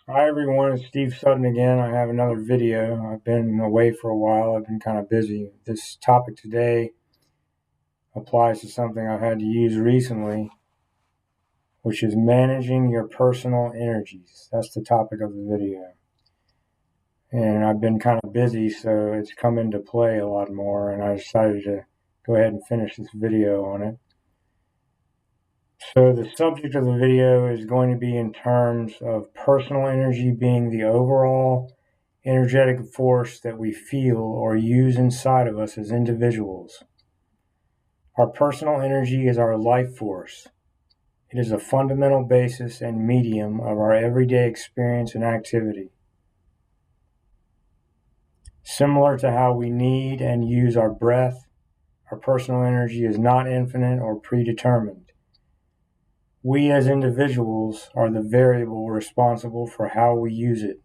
Hi everyone, it's Steve Sutton again. I have another video. I've been away for a while. I've been kind of busy. This topic today applies to something I've had to use recently, which is managing your personal energies. That's the topic of the video. And I've been kind of busy, so it's come into play a lot more, and I decided to go ahead and finish this video on it. So the subject of the video is going to be in terms of personal energy being the overall energetic force that we feel or use inside of us as individuals. Our personal energy is our life force. It is a fundamental basis and medium of our everyday experience and activity. Similar to how we need and use our breath, our personal energy is not infinite or predetermined. We as individuals are the variable responsible for how we use it,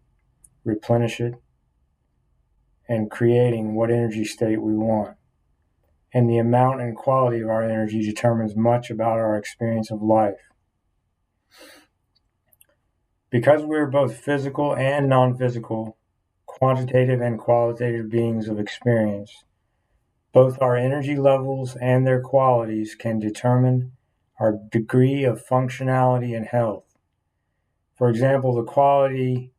replenish it, and creating what energy state we want. And the amount and quality of our energy determines much about our experience of life. Because we are both physical and non-physical, quantitative and qualitative beings of experience, both our energy levels and their qualities can determine our degree of functionality and health. For example, the quality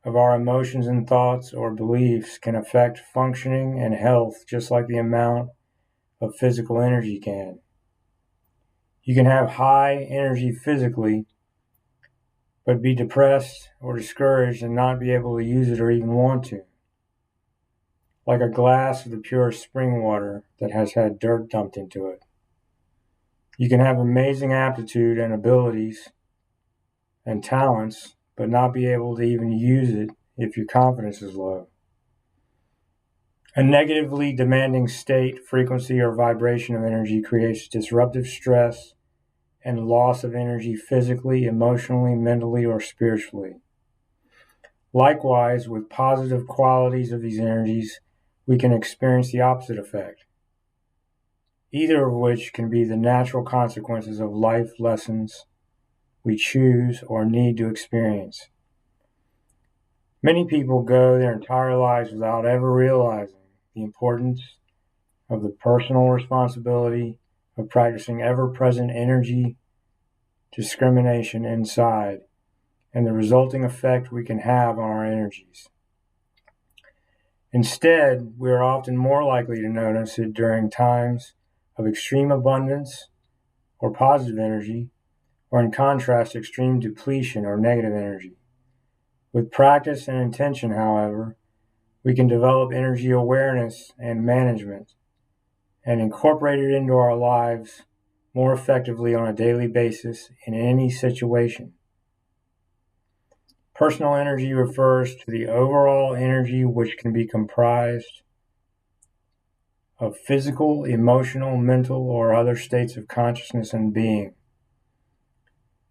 of our emotions and thoughts or beliefs can affect functioning and health just like the amount of physical energy can. You can have high energy physically, but be depressed or discouraged and not be able to use it or even want to. Like a glass of the pure spring water that has had dirt dumped into it. You can have amazing aptitude and abilities and talents, but not be able to even use it if your confidence is low. A negatively demanding state, frequency, or vibration of energy creates disruptive stress and loss of energy physically, emotionally, mentally, or spiritually. Likewise, with positive qualities of these energies, we can experience the opposite effect, either of which can be the natural consequences of life lessons we choose or need to experience. Many people go their entire lives without ever realizing the importance of the personal responsibility of practicing ever-present energy discrimination inside and the resulting effect we can have on our energies. Instead, we are often more likely to notice it during times of extreme abundance or positive energy, or in contrast, extreme depletion or negative energy. With practice and intention, however, we can develop energy awareness and management and incorporate it into our lives more effectively on a daily basis in any situation. Personal energy refers to the overall energy which can be comprised of physical, emotional, mental, or other states of consciousness and being.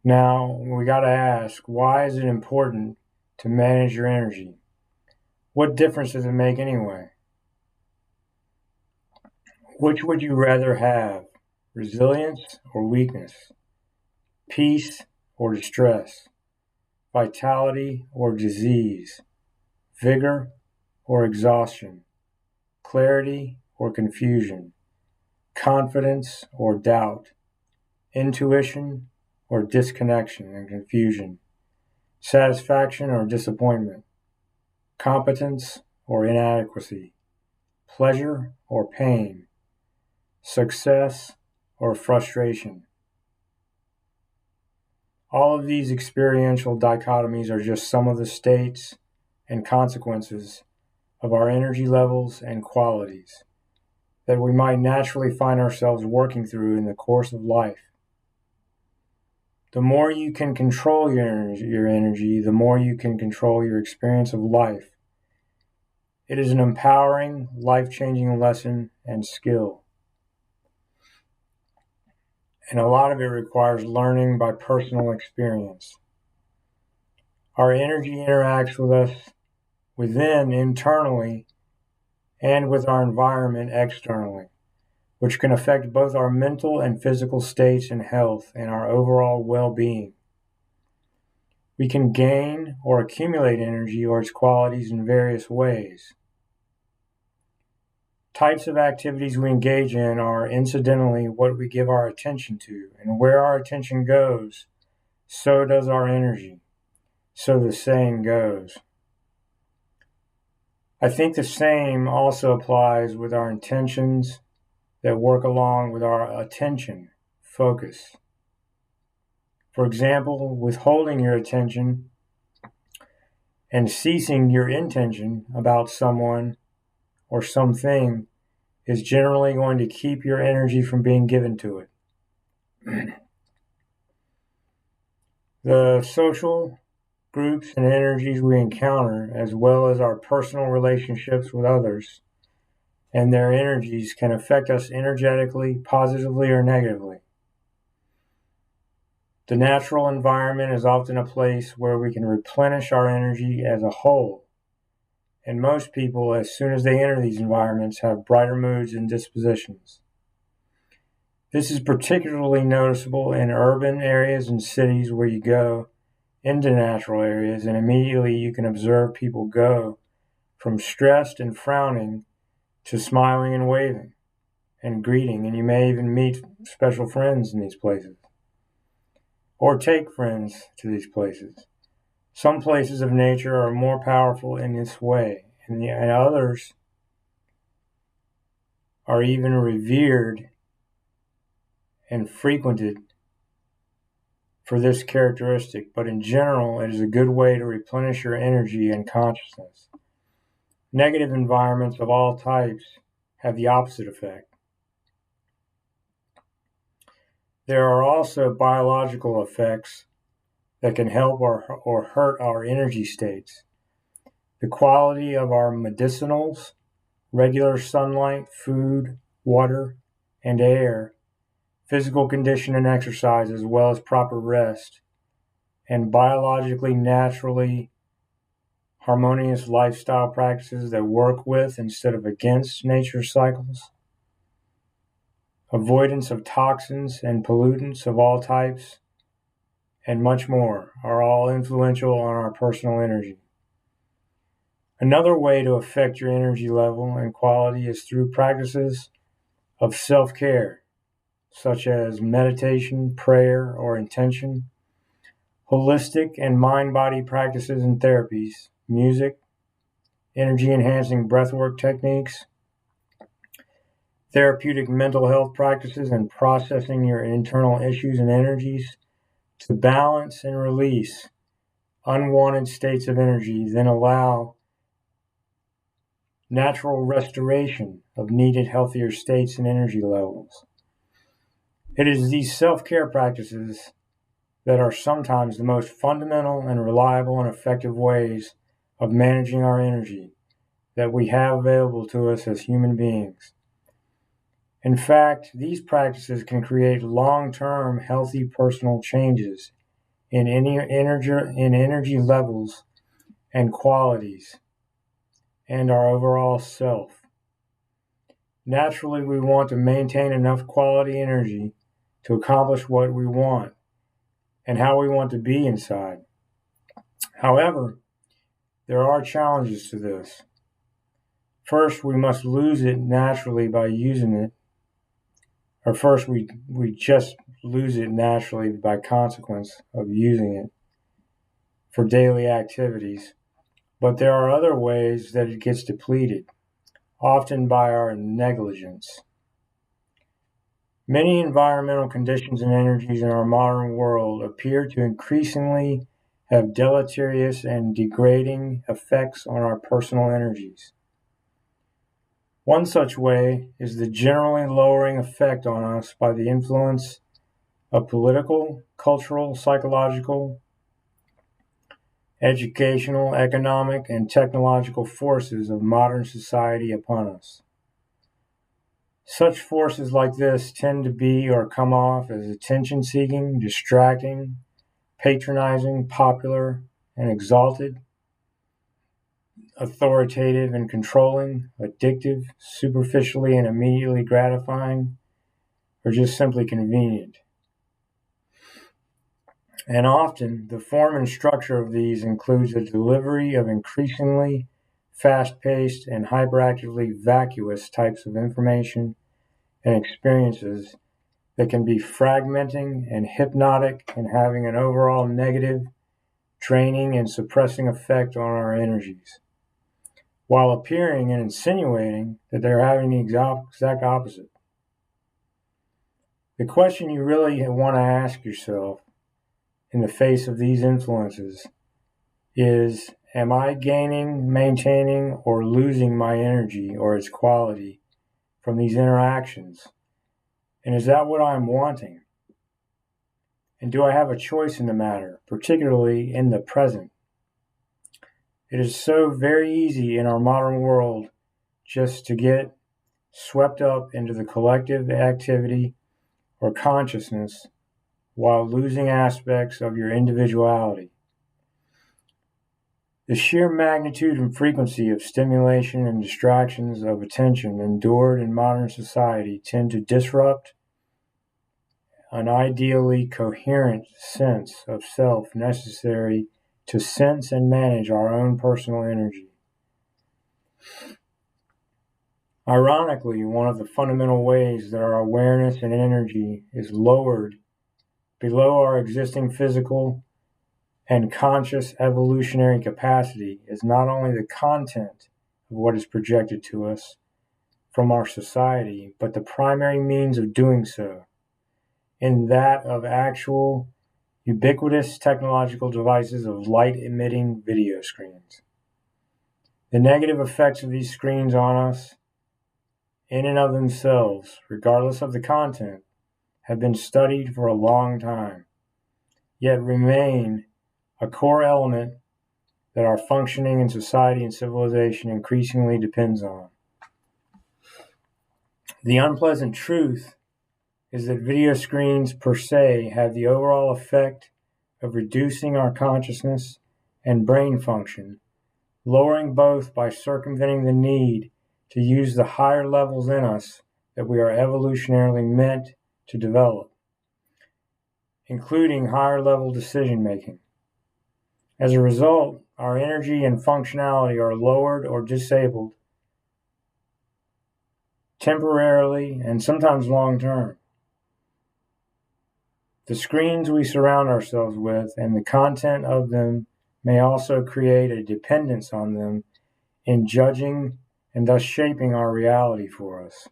Now, we got to ask, why is it important to manage your energy? What difference does it make anyway? Which would you rather have, resilience or weakness, peace or distress, vitality or disease, vigor or exhaustion, clarity or confusion, confidence or doubt, intuition or disconnection and confusion, satisfaction or disappointment, competence or inadequacy, pleasure or pain, success or frustration. All of these experiential dichotomies are just some of the states and consequences of our energy levels and qualities that we might naturally find ourselves working through in the course of life. The more you can control your energy, the more you can control your experience of life. It is an empowering, life-changing lesson and skill. And a lot of it requires learning by personal experience. Our energy interacts with us within, internally, and with our environment externally, which can affect both our mental and physical states and health and our overall well-being. We can gain or accumulate energy or its qualities in various ways. Types of activities we engage in are incidentally what we give our attention to, and where our attention goes, so does our energy. So the saying goes. I think the same also applies with our intentions that work along with our attention, focus. For example, withholding your attention and ceasing your intention about someone or something is generally going to keep your energy from being given to it. The social groups and energies we encounter, as well as our personal relationships with others and their energies, can affect us energetically, positively, or negatively. The natural environment is often a place where we can replenish our energy as a whole. And most people, as soon as they enter these environments, have brighter moods and dispositions. This is particularly noticeable in urban areas and cities where you go into natural areas, and immediately you can observe people go from stressed and frowning to smiling and waving and greeting, and you may even meet special friends in these places or take friends to these places. Some places of nature are more powerful in this way, and others are even revered and frequented for this characteristic, but in general, it is a good way to replenish your energy and consciousness. Negative environments of all types have the opposite effect. There are also biological effects that can help or hurt our energy states. The quality of our medicinals, regular sunlight, food, water, and air, physical condition and exercise, as well as proper rest, and biologically, naturally harmonious lifestyle practices that work with instead of against nature's cycles, avoidance of toxins and pollutants of all types, and much more are all influential on our personal energy. Another way to affect your energy level and quality is through practices of self-care, such as meditation, prayer, or intention, holistic and mind-body practices and therapies, music, energy-enhancing breathwork techniques, therapeutic mental health practices, and processing your internal issues and energies to balance and release unwanted states of energy, then allow natural restoration of needed healthier states and energy levels. It is these self-care practices that are sometimes the most fundamental and reliable and effective ways of managing our energy that we have available to us as human beings. In fact, these practices can create long-term healthy personal changes in energy levels and qualities and our overall self. Naturally, we want to maintain enough quality energy to accomplish what we want and how we want to be inside. However, there are challenges to this. First, we must lose it naturally by using it, or first we just lose it naturally by consequence of using it for daily activities. But there are other ways that it gets depleted, often by our negligence. Many environmental conditions and energies in our modern world appear to increasingly have deleterious and degrading effects on our personal energies. One such way is the generally lowering effect on us by the influence of political, cultural, psychological, educational, economic, and technological forces of modern society upon us. Such forces like this tend to be or come off as attention-seeking, distracting, patronizing, popular, and exalted, authoritative and controlling, addictive, superficially and immediately gratifying, or just simply convenient. And often, the form and structure of these includes a delivery of increasingly fast-paced and hyperactively vacuous types of information and experiences that can be fragmenting and hypnotic and having an overall negative, draining, and suppressing effect on our energies, while appearing and insinuating that they're having the exact opposite. The question you really want to ask yourself in the face of these influences is, am I gaining, maintaining, or losing my energy or its quality from these interactions? And is that what I'm wanting? And do I have a choice in the matter, particularly in the present? It is so very easy in our modern world just to get swept up into the collective activity or consciousness while losing aspects of your individuality. The sheer magnitude and frequency of stimulation and distractions of attention endured in modern society tend to disrupt an ideally coherent sense of self necessary to sense and manage our own personal energy. Ironically, one of the fundamental ways that our awareness and energy is lowered below our existing physical and conscious evolutionary capacity is not only the content of what is projected to us from our society, but the primary means of doing so, in that of actual ubiquitous technological devices of light-emitting video screens. The negative effects of these screens on us, in and of themselves, regardless of the content, have been studied for a long time, yet remain a core element that our functioning in society and civilization increasingly depends on. The unpleasant truth is that video screens per se have the overall effect of reducing our consciousness and brain function, lowering both by circumventing the need to use the higher levels in us that we are evolutionarily meant to develop, including higher level decision making. As a result, our energy and functionality are lowered or disabled temporarily and sometimes long term. The screens we surround ourselves with and the content of them may also create a dependence on them in judging and thus shaping our reality for us.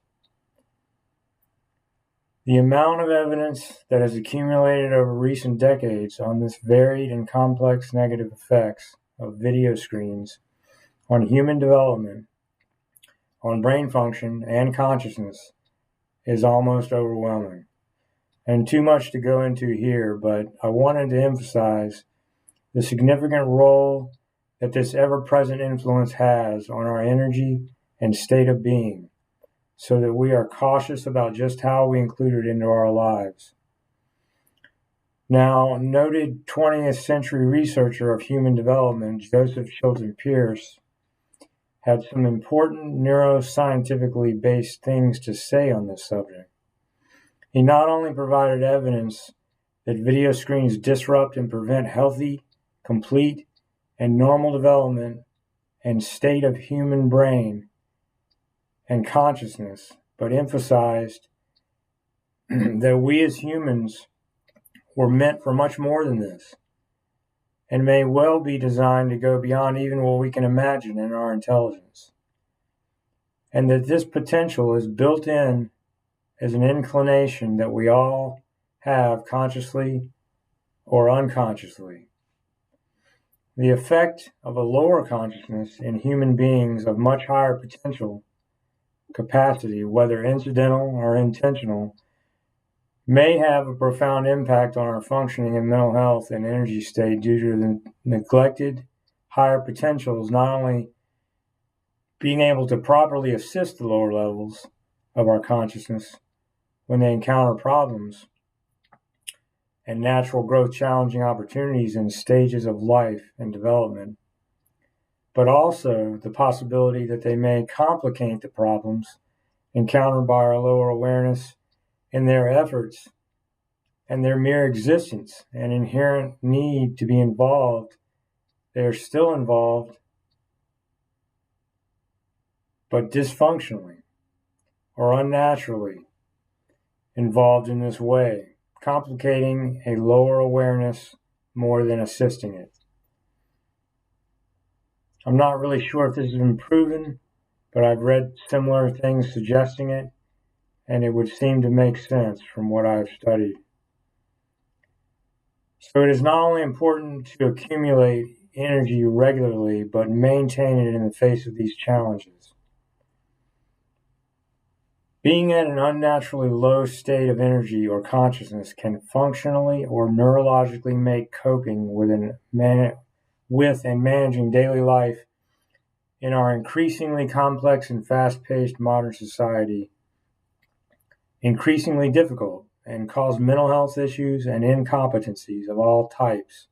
The amount of evidence that has accumulated over recent decades on this varied and complex negative effects of video screens on human development, on brain function and consciousness is almost overwhelming. And too much to go into here, but I wanted to emphasize the significant role that this ever-present influence has on our energy and state of being, so that we are cautious about just how we include it into our lives. Now, noted 20th century researcher of human development, Joseph Chilton Pearce, had some important neuroscientifically based things to say on this subject. He not only provided evidence that video screens disrupt and prevent healthy, complete, and normal development and state of human brain and consciousness, but emphasized that we as humans were meant for much more than this, and may well be designed to go beyond even what we can imagine in our intelligence, and that this potential is built in as an inclination that we all have consciously or unconsciously. The effect of a lower consciousness in human beings of much higher potential capacity, whether incidental or intentional, may have a profound impact on our functioning and mental health and energy state due to the neglected higher potentials not only being able to properly assist the lower levels of our consciousness when they encounter problems and natural growth challenging opportunities in stages of life and development, but also the possibility that they may complicate the problems encountered by our lower awareness in their efforts and their mere existence and inherent need to be involved, they are still involved, but dysfunctionally or unnaturally involved in this way, complicating a lower awareness more than assisting it. I'm not really sure if this has been proven, but I've read similar things suggesting it, and it would seem to make sense from what I've studied. So it is not only important to accumulate energy regularly, but maintain it in the face of these challenges. Being at an unnaturally low state of energy or consciousness can functionally or neurologically make coping with and managing daily life in our increasingly complex and fast-paced modern society increasingly difficult and cause mental health issues and incompetencies of all types,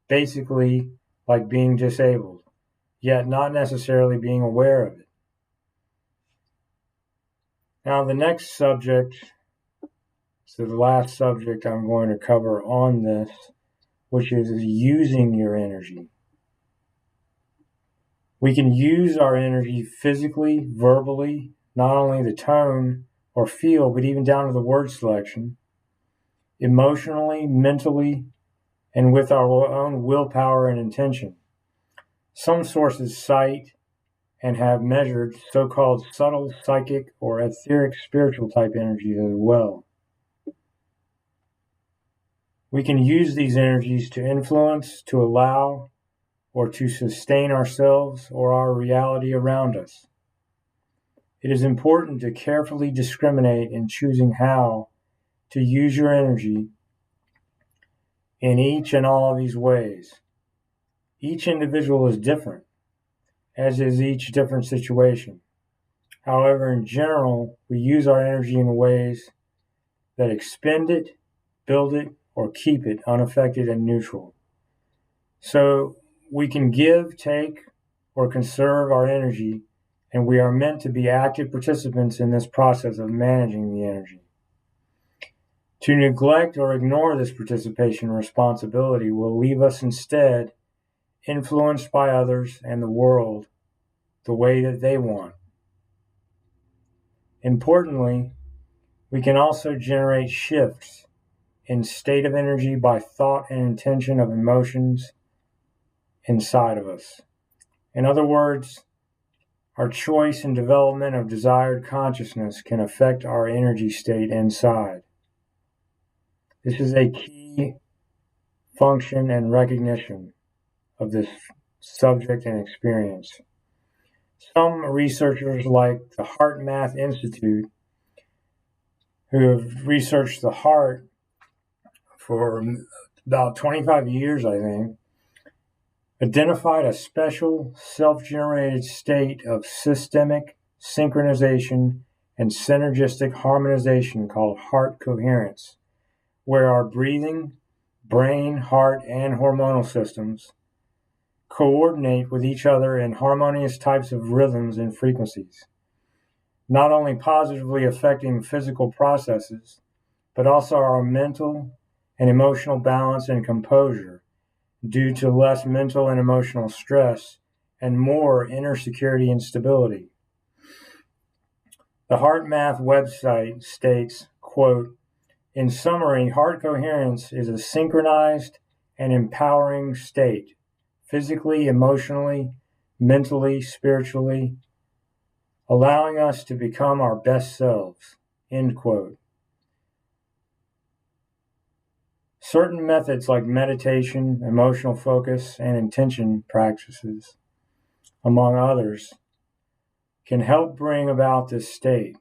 basically like being disabled, yet not necessarily being aware of it. Now, the next subject, so the last subject I'm going to cover on this, which is using your energy. We can use our energy physically, verbally, not only the tone or feel, but even down to the word selection, emotionally, mentally, and with our own willpower and intention. Some sources cite and have measured so-called subtle psychic or etheric spiritual type energies as well. We can use these energies to influence, to allow, or to sustain ourselves or our reality around us. It is important to carefully discriminate in choosing how to use your energy in each and all of these ways. Each individual is different, as is each different situation. However, in general, we use our energy in ways that expend it, build it, or keep it unaffected and neutral. So we can give, take, or conserve our energy, and we are meant to be active participants in this process of managing the energy. To neglect or ignore this participation responsibility will leave us instead influenced by others and the world the way that they want. Importantly, we can also generate shifts in state of energy by thought and intention of emotions inside of us. In other words, our choice and development of desired consciousness can affect our energy state inside. This is a key function and recognition of this subject and experience. Some researchers like the Heart Math Institute, who have researched the heart for about 25 years, I think, identified a special self-generated state of systemic synchronization and synergistic harmonization called heart coherence, where our breathing, brain, heart, and hormonal systems coordinate with each other in harmonious types of rhythms and frequencies, not only positively affecting physical processes, but also our mental and emotional balance and composure due to less mental and emotional stress and more inner security and stability. The Heart Math website states, quote, "In summary, heart coherence is a synchronized and empowering state, physically, emotionally, mentally, spiritually, allowing us to become our best selves," end quote. Certain methods like meditation, emotional focus, and intention practices, among others, can help bring about this state.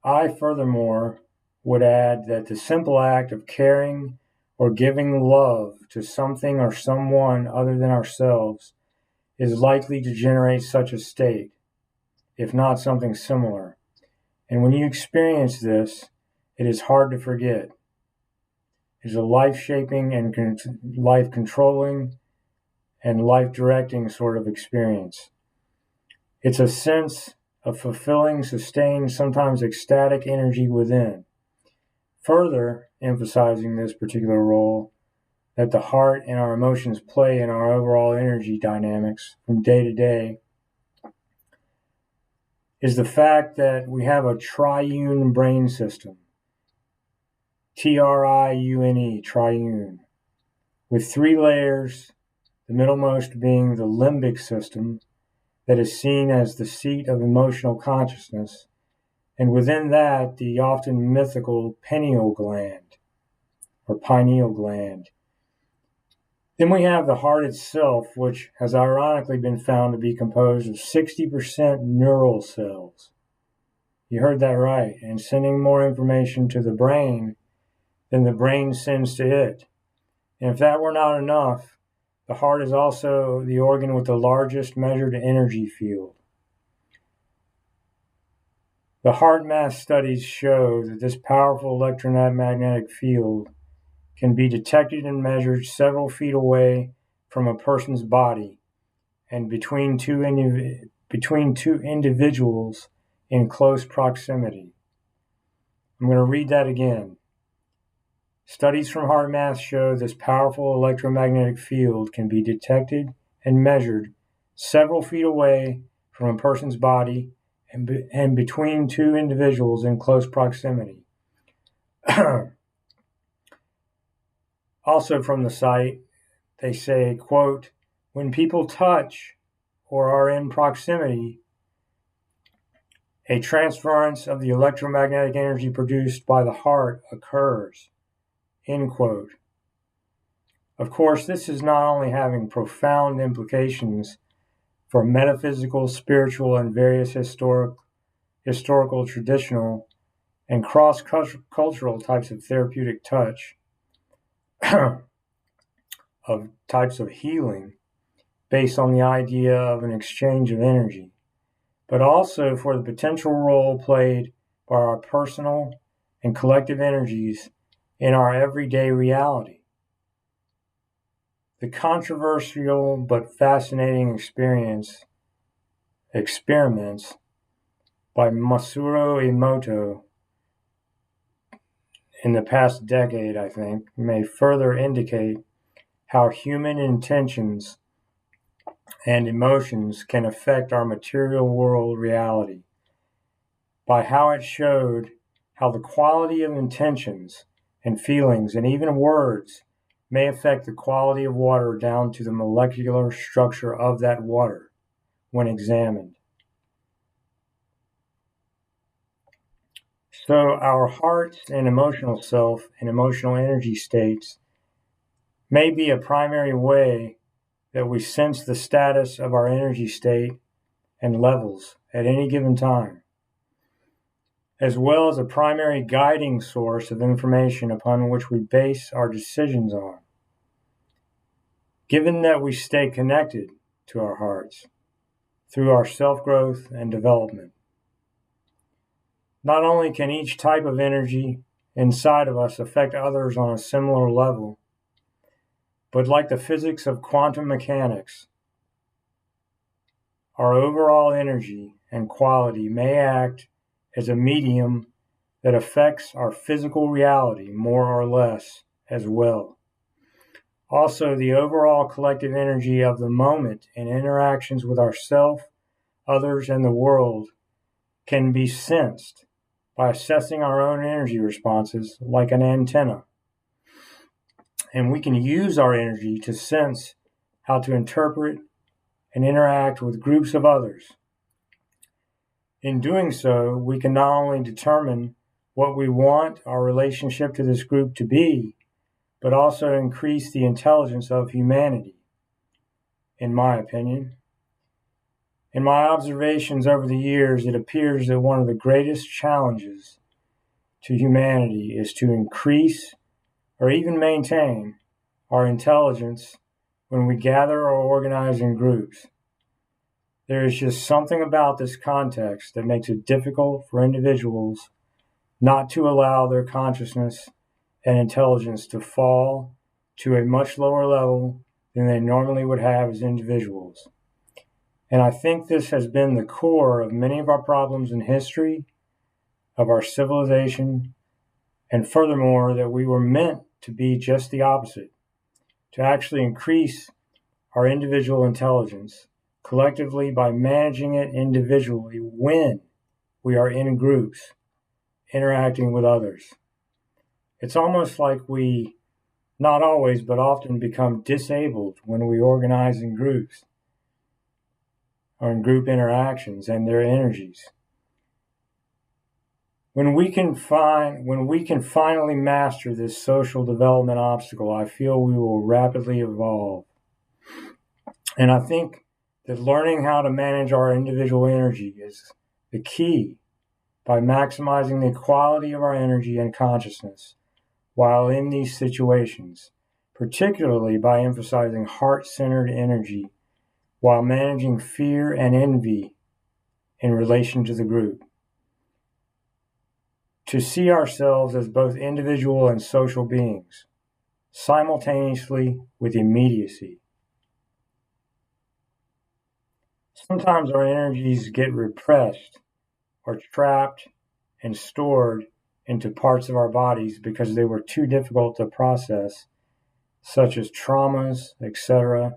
I, furthermore, would add that the simple act of caring or giving love to something or someone other than ourselves is likely to generate such a state, if not something similar. And when you experience this, it is hard to forget. It is a life-shaping and life-controlling and life-directing sort of experience. It's a sense of fulfilling, sustained, sometimes ecstatic energy within. Further emphasizing this particular role that the heart and our emotions play in our overall energy dynamics from day to day is the fact that we have a triune brain system, Triune, triune, with 3 layers, the middlemost being the limbic system that is seen as the seat of emotional consciousness, and within that, the often mythical pineal gland, or pineal gland. Then we have the heart itself, which has ironically been found to be composed of 60% neural cells. You heard that right, and sending more information to the brain than the brain sends to it. And if that were not enough, the heart is also the organ with the largest measured energy field. The heart math studies show that this powerful electromagnetic field can be detected and measured several feet away from a person's body and between two individuals in close proximity. I'm going to read that again. Studies from HeartMath show this powerful electromagnetic field can be detected and measured several feet away from a person's body and between two individuals in close proximity. Also from the site, they say, quote, when people touch or are in proximity, a transference of the electromagnetic energy produced by the heart occurs, end quote. Of course, this is not only having profound implications for metaphysical, spiritual, and various historical, traditional, and cross-cultural types of therapeutic touch, of types of healing, based on the idea of an exchange of energy, but also for the potential role played by our personal and collective energies in our everyday reality. The controversial but fascinating experiments by Masaru Emoto in the past decade, I think, may further indicate how human intentions and emotions can affect our material world reality, by how it showed how the quality of intentions and feelings and even words may affect the quality of water down to the molecular structure of that water when examined. So our hearts and emotional self and emotional energy states may be a primary way that we sense the status of our energy state and levels at any given time, as well as a primary guiding source of information upon which we base our decisions on. Given that we stay connected to our hearts through our self-growth and development, not only can each type of energy inside of us affect others on a similar level, but like the physics of quantum mechanics, our overall energy and quality may act as a medium that affects our physical reality more or less as well. Also, the overall collective energy of the moment in interactions with ourselves, others, and the world can be sensed by assessing our own energy responses like an antenna. And we can use our energy to sense how to interpret and interact with groups of others. In doing so, we can not only determine what we want our relationship to this group to be, but also increase the intelligence of humanity, in my opinion. In my observations over the years, it appears that one of the greatest challenges to humanity is to increase or even maintain our intelligence when we gather or organize in groups. There is just something about this context that makes it difficult for individuals not to allow their consciousness and intelligence to fall to a much lower level than they normally would have as individuals. And I think this has been the core of many of our problems in history, of our civilization, And furthermore, that we were meant to be just the opposite, to actually increase our individual intelligence collectively by managing it individually when we are in groups interacting with others. It's almost like we, not always, but often become disabled when we organize in groups or in group interactions and their energies. When we can finally master this social development obstacle, I feel we will rapidly evolve. And I think that learning how to manage our individual energy is the key by maximizing the quality of our energy and consciousness while in these situations, particularly by emphasizing heart-centered energy while managing fear and envy in relation to the group. To see ourselves as both individual and social beings, simultaneously with immediacy. Sometimes our energies get repressed or trapped and stored into parts of our bodies because they were too difficult to process, such as traumas, etc.,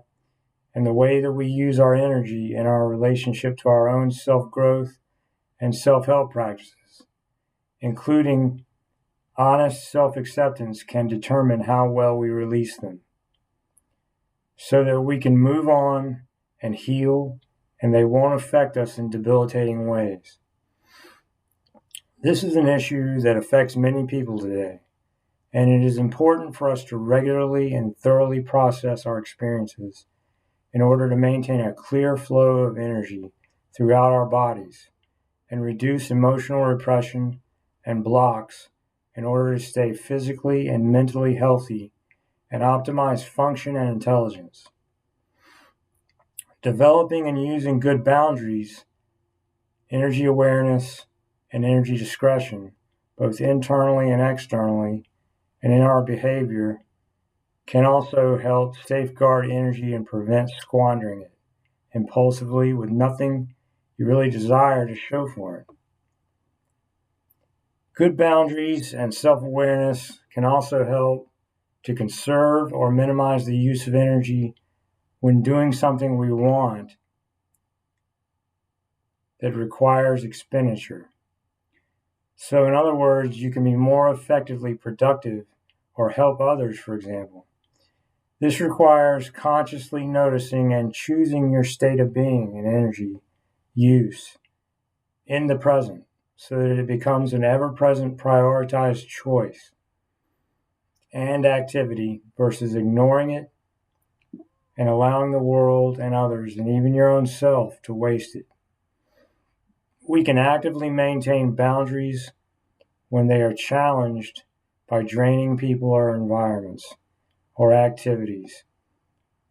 and the way that we use our energy in our relationship to our own self-growth and self-help practices, including honest self-acceptance, can determine how well we release them so that we can move on and heal, and they won't affect us in debilitating ways. This is an issue that affects many people today, and it is important for us to regularly and thoroughly process our experiences in order to maintain a clear flow of energy throughout our bodies and reduce emotional repression and blocks in order to stay physically and mentally healthy and optimize function and intelligence. Developing and using good boundaries, energy awareness, and energy discretion, both internally and externally, and in our behavior, can also help safeguard energy and prevent squandering it impulsively with nothing you really desire to show for it. Good boundaries and self-awareness can also help to conserve or minimize the use of energy when doing something we want that requires expenditure. So in other words, you can be more effectively productive or help others, for example. This requires consciously noticing and choosing your state of being and energy use in the present so that it becomes an ever-present prioritized choice and activity versus ignoring it and allowing the world and others and even your own self to waste it. We can actively maintain boundaries when they are challenged by draining people or environments or activities,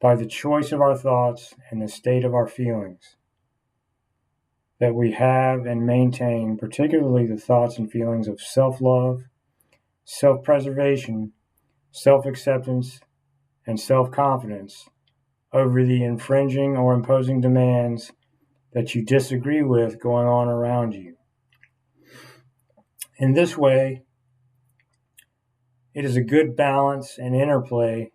by the choice of our thoughts and the state of our feelings that we have and maintain, particularly the thoughts and feelings of self-love, self-preservation, self-acceptance, and self-confidence over the infringing or imposing demands that you disagree with going on around you. In this way, it is a good balance and interplay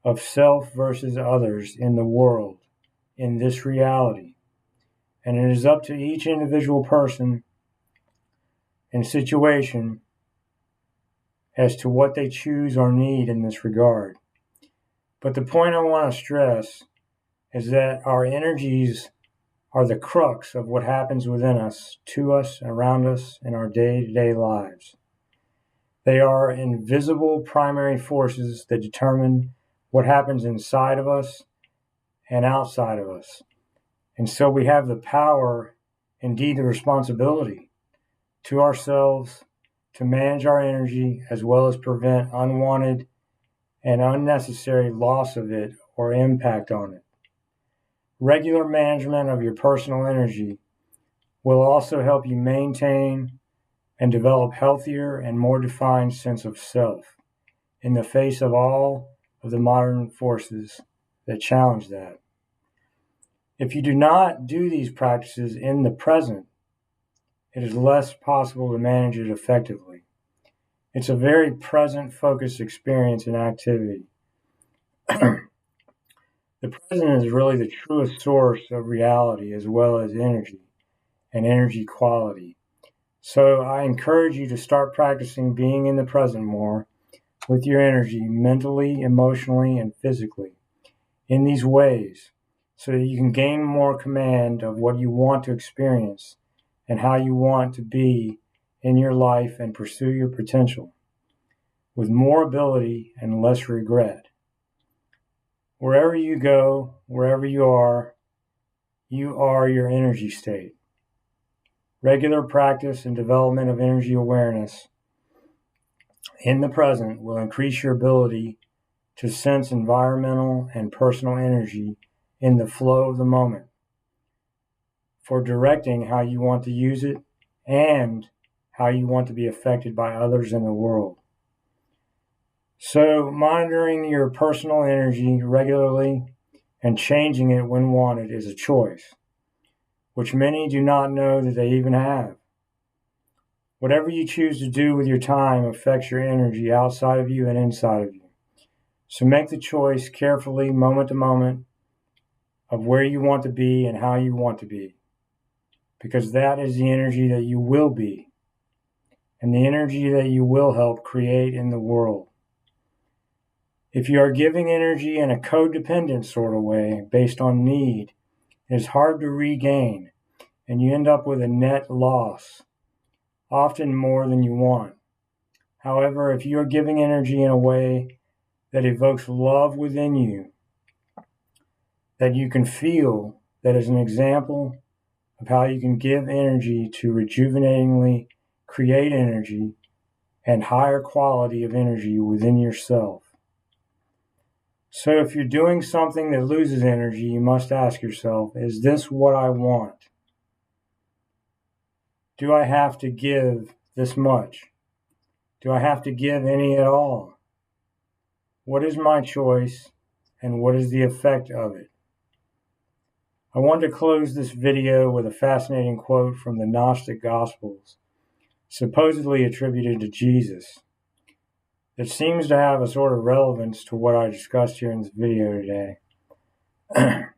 of self versus others in the world, in this reality. And it is up to each individual person and situation as to what they choose or need in this regard. But the point I want to stress is that our energies are the crux of what happens within us, to us, around us, in our day-to-day lives. They are invisible primary forces that determine what happens inside of us and outside of us. And so we have the power, indeed the responsibility, to ourselves to manage our energy as well as prevent unwanted and unnecessary loss of it or impact on it. Regular management of your personal energy will also help you maintain and develop healthier and more defined sense of self in the face of all of the modern forces that challenge that. If you do not do these practices in the present, it is less possible to manage it effectively. It's a very present-focused experience and activity. The present is really the truest source of reality as well as energy and energy quality. So I encourage you to start practicing being in the present more with your energy, mentally, emotionally, and physically, in these ways, so that you can gain more command of what you want to experience and how you want to be in your life and pursue your potential with more ability and less regret. Wherever you go, wherever you are your energy state. Regular practice and development of energy awareness in the present will increase your ability to sense environmental and personal energy in the flow of the moment, for directing how you want to use it and how you want to be affected by others in the world. So, monitoring your personal energy regularly and changing it when wanted is a choice, which many do not know that they even have. Whatever you choose to do with your time affects your energy outside of you and inside of you. So make the choice carefully, moment to moment, of where you want to be and how you want to be, because that is the energy that you will be and the energy that you will help create in the world. If you are giving energy in a codependent sort of way based on need, it is hard to regain, and you end up with a net loss, often more than you want. However, if you are giving energy in a way that evokes love within you, that you can feel, that is an example of how you can give energy to rejuvenatingly create energy and higher quality of energy within yourself. So if you're doing something that loses energy, you must ask yourself, is this what I want? Do I have to give this much? Do I have to give any at all? What is my choice and what is the effect of it? I want to close this video with a fascinating quote from the Gnostic Gospels, supposedly attributed to Jesus, that seems to have a sort of relevance to what I discussed here in this video today. And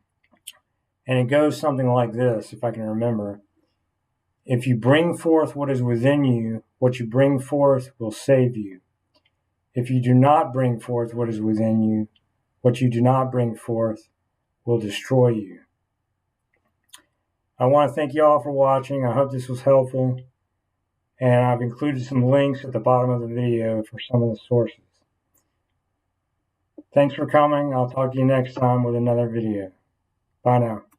it goes something like this, if I can remember. If you bring forth what is within you, what you bring forth will save you. If you do not bring forth what is within you, what you do not bring forth will destroy you. I want to thank you all for watching. I hope this was helpful. And I've included some links at the bottom of the video for some of the sources. Thanks for coming. I'll talk to you next time with another video. Bye now.